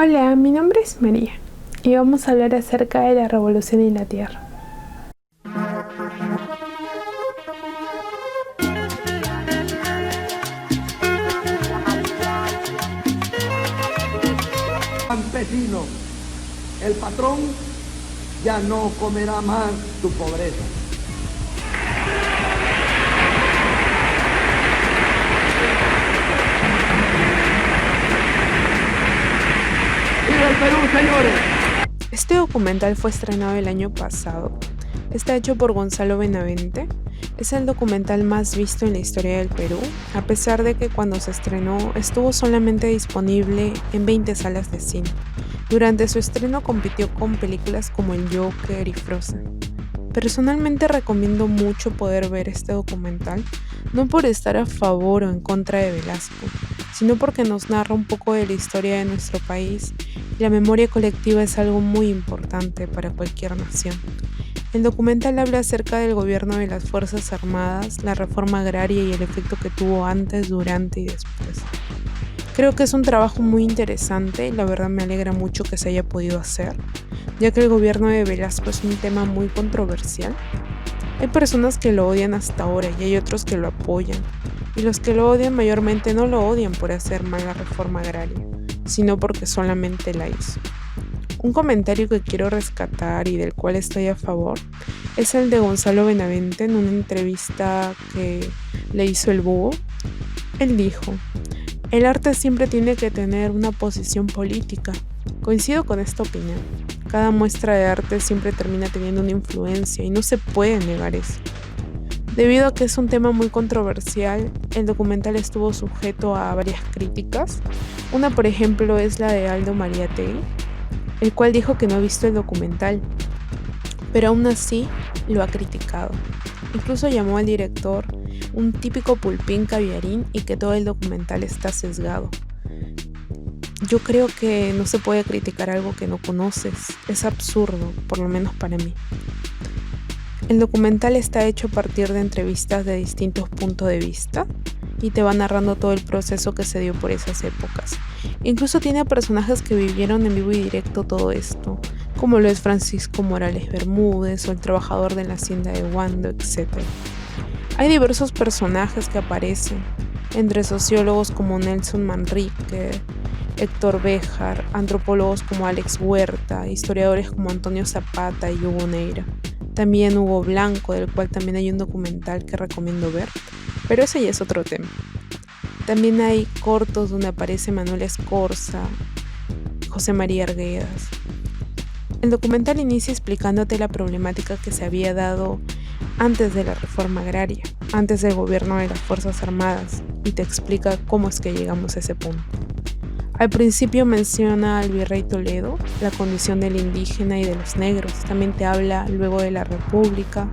Hola, mi nombre es María y vamos a hablar acerca de la Revolución en la Tierra. Campesino, el patrón ya no comerá más tu pobreza. ¡Viva el Perú, señores! Este documental fue estrenado el año pasado. Está hecho por Gonzalo Benavente. Es el documental más visto en la historia del Perú, a pesar de que cuando se estrenó estuvo solamente disponible en 20 salas de cine. Durante su estreno compitió con películas como El Joker y Frozen. Personalmente recomiendo mucho poder ver este documental, no por estar a favor o en contra de Velasco, sino porque nos narra un poco de la historia de nuestro país y la memoria colectiva es algo muy importante para cualquier nación. El documental habla acerca del gobierno de las Fuerzas Armadas, la reforma agraria y el efecto que tuvo antes, durante y después. Creo que es un trabajo muy interesante y la verdad me alegra mucho que se haya podido hacer, ya que el gobierno de Velasco es un tema muy controversial. Hay personas que lo odian hasta ahora y hay otros que lo apoyan, y los que lo odian mayormente no lo odian por hacer mal la reforma agraria, sino porque solamente la hizo. Un comentario que quiero rescatar y del cual estoy a favor es el de Gonzalo Benavente en una entrevista que le hizo el Búho. Él dijo: "El arte siempre tiene que tener una posición política". Coincido con esta opinión. Cada muestra de arte siempre termina teniendo una influencia y no se puede negar eso. Debido a que es un tema muy controversial, el documental estuvo sujeto a varias críticas. Una, por ejemplo, es la de Aldo Mariátegui, el cual dijo que no ha visto el documental, pero aún así lo ha criticado. Incluso llamó al director un típico pulpín caviarín y que todo el documental está sesgado. Yo creo que no se puede criticar algo que no conoces, es absurdo, por lo menos para mí. El documental está hecho a partir de entrevistas de distintos puntos de vista y te va narrando todo el proceso que se dio por esas épocas. Incluso tiene personajes que vivieron en vivo y directo todo esto, como lo es Francisco Morales Bermúdez o el trabajador de la hacienda de Wando, etc. Hay diversos personajes que aparecen, entre sociólogos como Nelson Manrique, Héctor Béjar, antropólogos como Alex Huerta, historiadores como Antonio Zapata y Hugo Neira. También Hugo Blanco, del cual también hay un documental que recomiendo ver, pero ese ya es otro tema. También hay cortos donde aparece Manuel Escorza, José María Arguedas. El documental inicia explicándote la problemática que se había dado antes de la reforma agraria, antes del gobierno de las Fuerzas Armadas, y te explica cómo es que llegamos a ese punto. Al principio menciona al virrey Toledo, la condición del indígena y de los negros. También te habla luego de la República,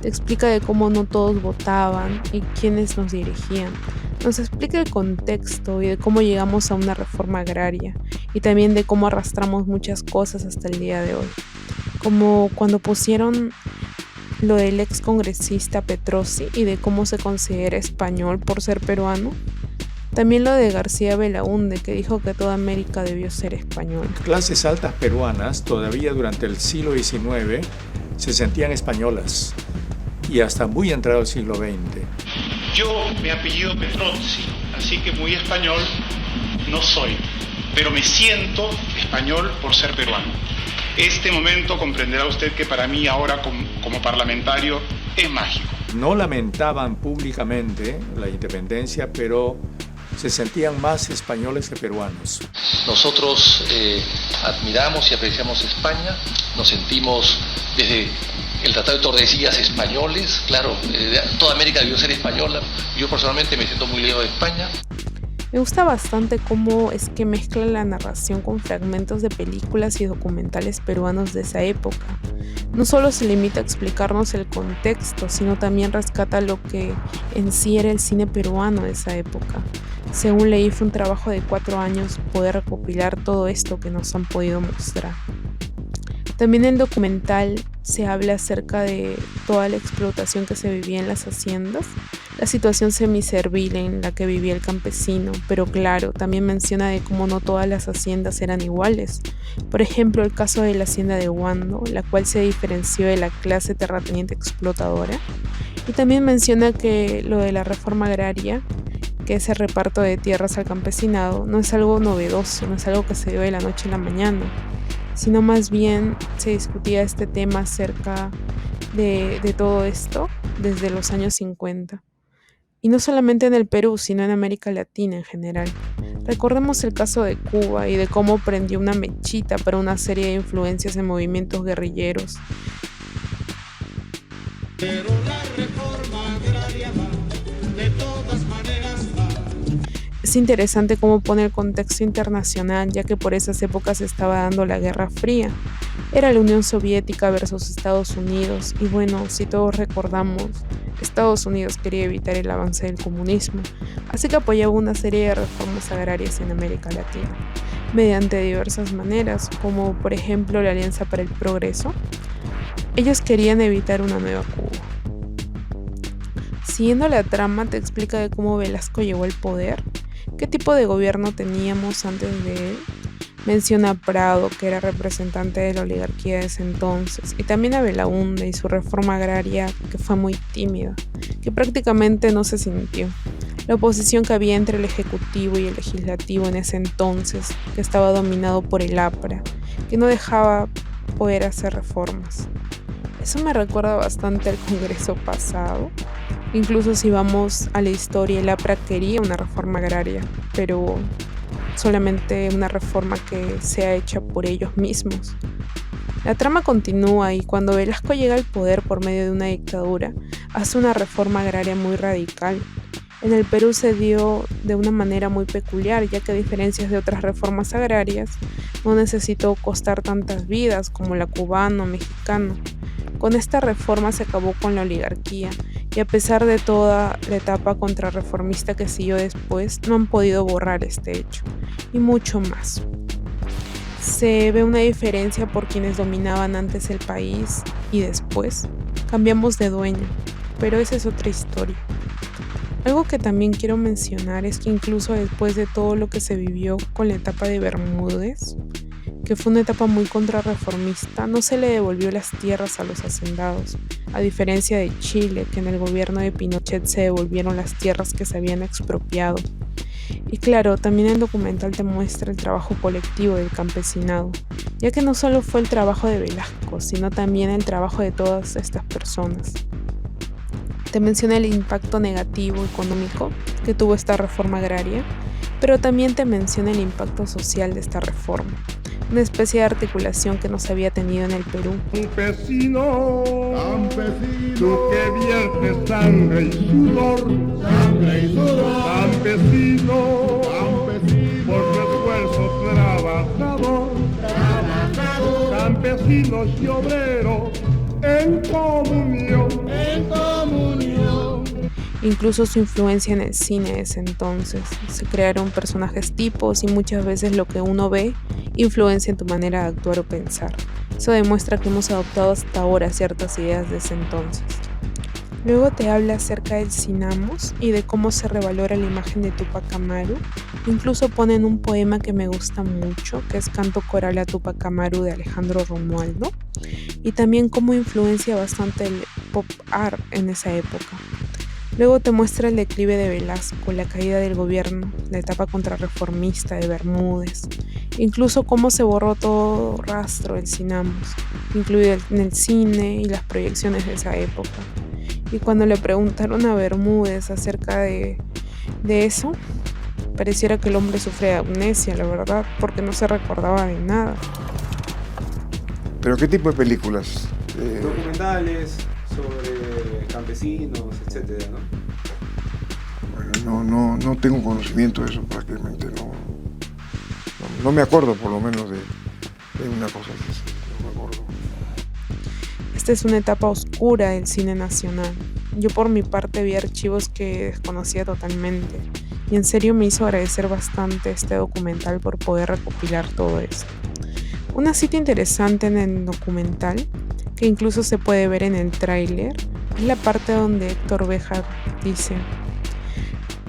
te explica de cómo no todos votaban y quiénes nos dirigían. Nos explica el contexto y de cómo llegamos a una reforma agraria y también de cómo arrastramos muchas cosas hasta el día de hoy. Como cuando pusieron lo del ex congresista Petrosi y de cómo se considera español por ser peruano. También lo de García Belaúnde, que dijo que toda América debió ser española. Clases altas peruanas todavía durante el siglo XIX se sentían españolas y hasta muy entrado el siglo XX. Yo me apellido Petrozzi, así que muy español no soy, pero me siento español por ser peruano. Este momento comprenderá usted que para mí ahora como parlamentario es mágico. No lamentaban públicamente la independencia, pero se sentían más españoles que peruanos. Nosotros admiramos y apreciamos España, nos sentimos desde el Tratado de Tordesillas españoles, claro, toda América debió ser española. Yo personalmente me siento muy ligado a España. Me gusta bastante cómo es que mezcla la narración con fragmentos de películas y documentales peruanos de esa época. No solo se limita a explicarnos el contexto, sino también rescata lo que en sí era el cine peruano de esa época. Según leí, fue un trabajo de 4 años poder recopilar todo esto que nos han podido mostrar. También en el documental se habla acerca de toda la explotación que se vivía en las haciendas, la situación semiservil en la que vivía el campesino, pero claro, también menciona de cómo no todas las haciendas eran iguales. Por ejemplo, el caso de la hacienda de Huando, la cual se diferenció de la clase terrateniente explotadora. Y también menciona que lo de la reforma agraria, que ese reparto de tierras al campesinado, no es algo novedoso, no es algo que se dio de la noche a la mañana, sino más bien se discutía este tema acerca de todo esto desde los años 50. Y no solamente en el Perú, sino en América Latina en general. Recordemos el caso de Cuba y de cómo prendió una mechita para una serie de influencias en movimientos guerrilleros. Pero la reforma agraria va, de todas maneras va. Es interesante cómo pone el contexto internacional, ya que por esas épocas se estaba dando la Guerra Fría. Era la Unión Soviética versus Estados Unidos, y bueno, si todos recordamos, Estados Unidos quería evitar el avance del comunismo, así que apoyaba una serie de reformas agrarias en América Latina, mediante diversas maneras, como por ejemplo la Alianza para el Progreso. Ellos querían evitar una nueva Cuba. Siguiendo la trama, te explica de cómo Velasco llegó al poder, qué tipo de gobierno teníamos antes de él. Menciona a Prado, que era representante de la oligarquía de ese entonces, y también a Belaúnde y su reforma agraria, que fue muy tímida, que prácticamente no se sintió. La oposición que había entre el Ejecutivo y el Legislativo en ese entonces, que estaba dominado por el APRA, que no dejaba poder hacer reformas. Eso me recuerda bastante al Congreso pasado. Incluso si vamos a la historia, el APRA quería una reforma agraria, pero solamente una reforma que sea hecha por ellos mismos. La trama continúa y cuando Velasco llega al poder por medio de una dictadura, hace una reforma agraria muy radical. En el Perú se dio de una manera muy peculiar, ya que a diferencia de otras reformas agrarias, no necesitó costar tantas vidas como la cubana o mexicana. Con esta reforma se acabó con la oligarquía, y a pesar de toda la etapa contrarreformista que siguió después, no han podido borrar este hecho, y mucho más. Se ve una diferencia por quienes dominaban antes el país y después cambiamos de dueño, pero esa es otra historia. Algo que también quiero mencionar es que incluso después de todo lo que se vivió con la etapa de Bermúdez, que fue una etapa muy contrarreformista, no se le devolvió las tierras a los hacendados, a diferencia de Chile, que en el gobierno de Pinochet se devolvieron las tierras que se habían expropiado. Y claro, también el documental te muestra el trabajo colectivo del campesinado, ya que no solo fue el trabajo de Velasco, sino también el trabajo de todas estas personas. Te menciona el impacto negativo económico que tuvo esta reforma agraria, pero también te menciona el impacto social de esta reforma, una especie de articulación que no se había tenido en el Perú. Campesino, tú que viertes sangre y sudor, campesino, por tu esfuerzo trabajador, campesinos y obreros en comunión. Incluso su influencia en el cine de ese entonces. Se crearon personajes tipos y muchas veces lo que uno ve influencia en tu manera de actuar o pensar. Eso demuestra que hemos adoptado hasta ahora ciertas ideas de ese entonces. Luego te habla acerca del Cinamos y de cómo se revalora la imagen de Tupac Amaru. Incluso ponen un poema que me gusta mucho, que es Canto Coral a Tupac Amaru de Alejandro Romualdo. Y también cómo influencia bastante el pop art en esa época. Luego te muestra el declive de Velasco, la caída del gobierno, la etapa contrarreformista de Bermúdez, incluso cómo se borró todo rastro del Cinamos, incluido en el cine y las proyecciones de esa época. Y cuando le preguntaron a Bermúdez acerca de eso, pareciera que el hombre sufre de amnesia, la verdad, porque no se recordaba de nada. ¿Pero qué tipo de películas? Documentales sobre campesinos, etcétera, ¿no? Bueno, no tengo conocimiento de eso prácticamente, no me acuerdo por lo menos de una cosa así, no me acuerdo. Esta es una etapa oscura del cine nacional. Yo por mi parte vi archivos que desconocía totalmente y en serio me hizo agradecer bastante este documental por poder recopilar todo esto. Una cita interesante en el documental, que incluso se puede ver en el tráiler, es la parte donde Héctor Béjar dice: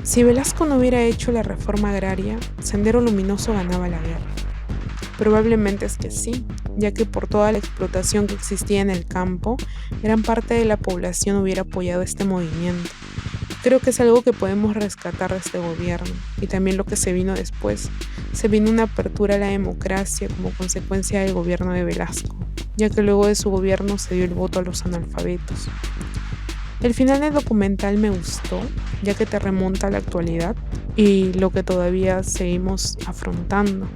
si Velasco no hubiera hecho la reforma agraria, Sendero Luminoso ganaba la guerra. Probablemente es que sí, ya que por toda la explotación que existía en el campo, gran parte de la población hubiera apoyado este movimiento. Creo que es algo que podemos rescatar de este gobierno, y también lo que se vino después. Se vino una apertura a la democracia como consecuencia del gobierno de Velasco, ya que luego de su gobierno se dio el voto a los analfabetos. El final del documental me gustó, ya que te remonta a la actualidad y lo que todavía seguimos afrontando.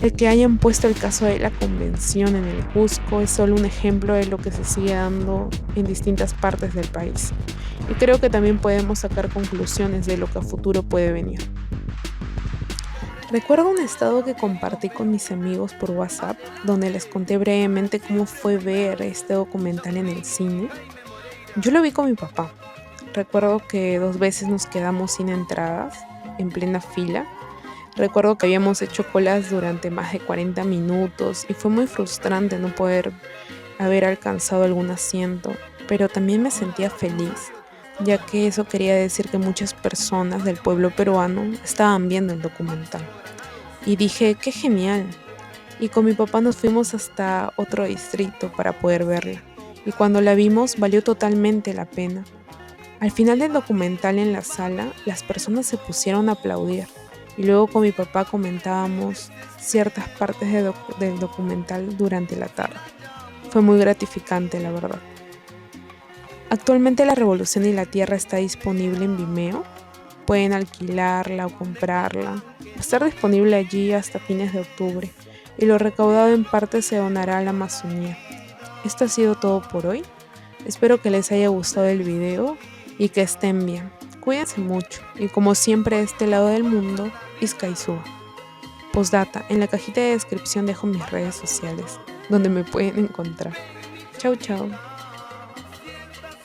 El que hayan puesto el caso de la convención en el Cusco es solo un ejemplo de lo que se sigue dando en distintas partes del país. Y creo que también podemos sacar conclusiones de lo que a futuro puede venir. Recuerdo un estado que compartí con mis amigos por WhatsApp, donde les conté brevemente cómo fue ver este documental en el cine. Yo lo vi con mi papá. Recuerdo que 2 veces nos quedamos sin entradas, en plena fila. Recuerdo que habíamos hecho colas durante más de 40 minutos y fue muy frustrante no poder haber alcanzado algún asiento, pero también me sentía feliz, ya que eso quería decir que muchas personas del pueblo peruano estaban viendo el documental. Y dije, ¡qué genial! Y con mi papá nos fuimos hasta otro distrito para poder verla. Y cuando la vimos valió totalmente la pena. Al final del documental en la sala, las personas se pusieron a aplaudir. Y luego con mi papá comentábamos ciertas partes del documental durante la tarde. Fue muy gratificante, la verdad. Actualmente La Revolución y la Tierra está disponible en Vimeo. Pueden alquilarla o comprarla. Va a estar disponible allí hasta fines de octubre. Y lo recaudado en parte se donará a la Amazonía. Esto ha sido todo por hoy. Espero que les haya gustado el video y que estén bien. Cuídense mucho y como siempre de este lado del mundo, Izkaisuba. Postdata, en la cajita de descripción dejo mis redes sociales, donde me pueden encontrar. Chau chau.